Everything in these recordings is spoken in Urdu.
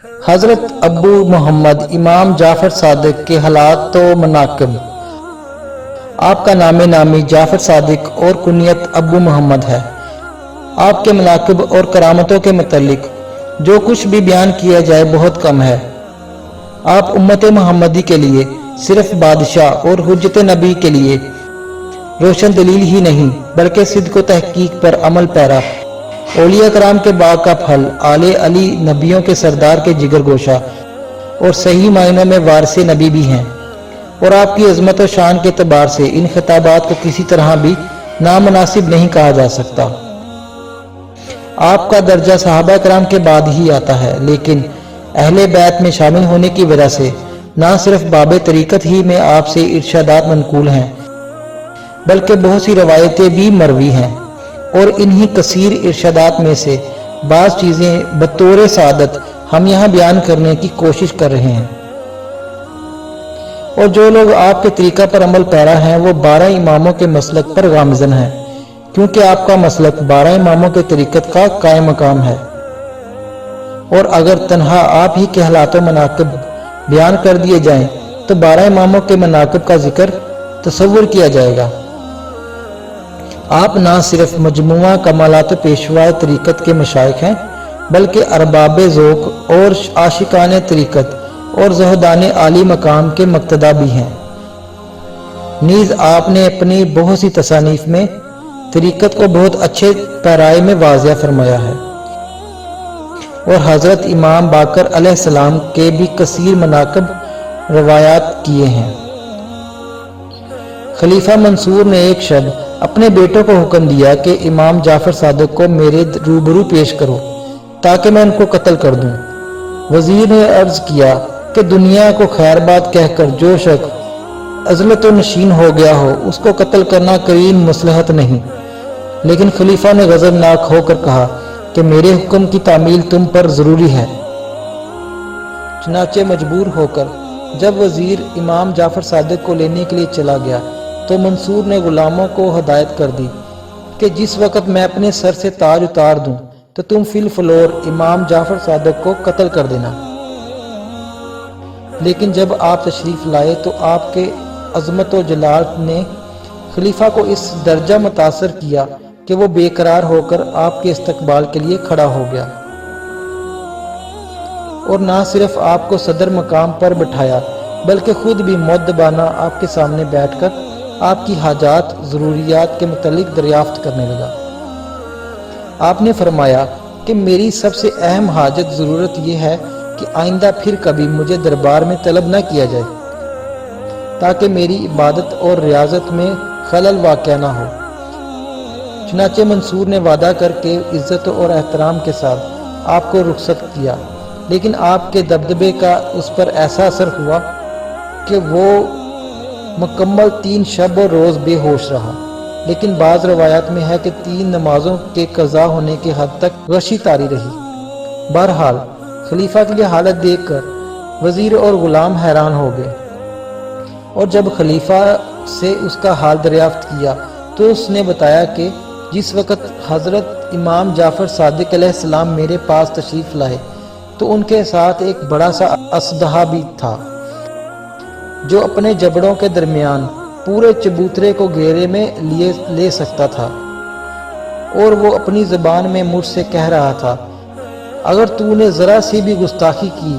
حضرت ابو محمد امام جعفر صادق کے حالات و مناقب۔ آپ کا نام نامی جعفر صادق اور کنیت ابو محمد ہے۔ آپ کے مناقب اور کرامتوں کے متعلق جو کچھ بھی بیان کیا جائے بہت کم ہے۔ آپ امت محمدی کے لیے صرف بادشاہ اور حجت نبی کے لیے روشن دلیل ہی نہیں بلکہ صدق و تحقیق پر عمل پیرا، اولیاء کرام کے باغ کا پھل، آل علی نبیوں کے سردار کے جگر گوشہ اور صحیح معنوں میں وارث نبی بھی ہیں، اور آپ کی عظمت و شان کے اعتبار سے ان خطابات کو کسی طرح بھی نامناسب نہیں کہا جا سکتا۔ آپ کا درجہ صحابہ کرام کے بعد ہی آتا ہے، لیکن اہل بیت میں شامل ہونے کی وجہ سے نہ صرف باب طریقت ہی میں آپ سے ارشادات منقول ہیں بلکہ بہت سی روایتیں بھی مروی ہیں، اور انہی کثیر ارشادات میں سے بعض چیزیں بطور سعادت ہم یہاں بیان کرنے کی کوشش کر رہے ہیں۔ اور جو لوگ آپ کے طریقہ پر عمل پیرا ہیں وہ 12 اماموں کے مسلک پر گامزن ہیں، کیونکہ آپ کا مسلک 12 اماموں کے طریقت کا قائم مقام ہے، اور اگر تنہا آپ ہی کے حالات و مناقب بیان کر دیے جائیں تو 12 اماموں کے مناقب کا ذکر تصور کیا جائے گا۔ آپ نہ صرف مجموعہ کمالات پیشوا طریقت کے مشائخ ہیں بلکہ ارباب ذوق اور عاشقان طریقت اور زہدان عالی مقام کے مقتدا بھی ہیں۔ نیز آپ نے اپنی بہت سی تصانیف میں طریقت کو بہت اچھے پیرائے میں واضح فرمایا ہے، اور حضرت امام باقر علیہ السلام کے بھی کثیر مناقب روایات کیے ہیں۔ خلیفہ منصور نے ایک شب اپنے بیٹوں کو حکم دیا کہ امام جعفر صادق کو میرے روبرو پیش کرو تاکہ میں ان کو قتل کر دوں۔ وزیر نے عرض کیا کہ دنیا کو خیر بات کہہ کر جو شخص عزلت و نشین ہو گیا ہو اس کو قتل کرنا کریم مصلحت نہیں، لیکن خلیفہ نے غضبناک ہو کر کہا کہ میرے حکم کی تعمیل تم پر ضروری ہے۔ چنانچہ مجبور ہو کر جب وزیر امام جعفر صادق کو لینے کے لیے چلا گیا تو منصور نے غلاموں کو ہدایت کر دی کہ جس وقت میں اپنے سر سے تاج اتار دوں تو تم فی الفلور امام جعفر صادق کو قتل کر دینا۔ لیکن جب آپ تشریف لائے تو آپ کے عظمت و جلال نے خلیفہ کو اس درجہ متاثر کیا کہ وہ بے قرار ہو کر آپ کے استقبال کے لیے کھڑا ہو گیا، اور نہ صرف آپ کو صدر مقام پر بٹھایا بلکہ خود بھی مؤدبانہ آپ کے سامنے بیٹھ کر آپ کی حاجات ضروریات کے متعلق دریافت کرنے لگا۔ آپ نے فرمایا کہ میری سب سے اہم حاجت ضرورت یہ ہے کہ آئندہ پھر کبھی مجھے دربار میں طلب نہ کیا جائے تاکہ میری عبادت اور ریاضت میں خلل واقع نہ ہو۔ چنانچہ منصور نے وعدہ کر کے عزت اور احترام کے ساتھ آپ کو رخصت کیا، لیکن آپ کے دبدبے کا اس پر ایسا اثر ہوا کہ وہ مکمل 3 شب و روز بے ہوش رہا، لیکن بعض روایات میں ہے کہ 3 نمازوں کے قضا ہونے کے حد تک غشی طاری رہی۔ بہرحال خلیفہ کی یہ حالت دیکھ کر وزیر اور غلام حیران ہو گئے، اور جب خلیفہ سے اس کا حال دریافت کیا تو اس نے بتایا کہ جس وقت حضرت امام جعفر صادق علیہ السلام میرے پاس تشریف لائے تو ان کے ساتھ ایک بڑا سا اژدہا بھی تھا جو اپنے جبڑوں کے درمیان پورے چبوترے کو گھیرے میں لے سکتا تھا، اور وہ اپنی زبان میں مجھ سے کہہ رہا تھا اگر تو نے ذرا سی بھی گستاخی کی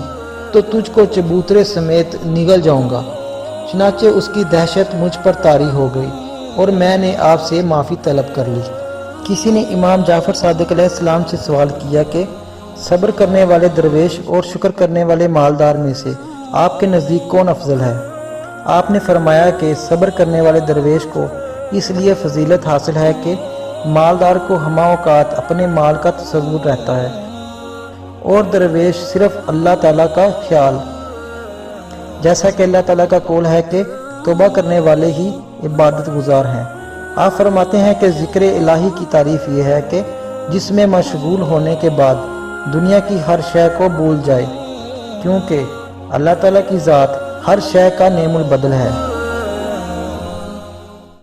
تو تجھ کو چبوترے سمیت نگل جاؤں گا۔ چنانچہ اس کی دہشت مجھ پر طاری ہو گئی اور میں نے آپ سے معافی طلب کر لی۔ کسی نے امام جعفر صادق علیہ السلام سے سوال کیا کہ صبر کرنے والے درویش اور شکر کرنے والے مالدار میں سے آپ کے نزدیک کون افضل ہے؟ آپ نے فرمایا کہ صبر کرنے والے درویش کو اس لیے فضیلت حاصل ہے کہ مالدار کو ہمہ اوقات اپنے مال کا تصور رہتا ہے، اور درویش صرف اللہ تعالیٰ کا خیال، جیسا کہ اللہ تعالیٰ کا قول ہے کہ توبہ کرنے والے ہی عبادت گزار ہیں۔ آپ فرماتے ہیں کہ ذکر الہی کی تعریف یہ ہے کہ جس میں مشغول ہونے کے بعد دنیا کی ہر شے کو بھول جائے، کیونکہ اللہ تعالیٰ کی ذات ہر شے کا نعم البدل ہے۔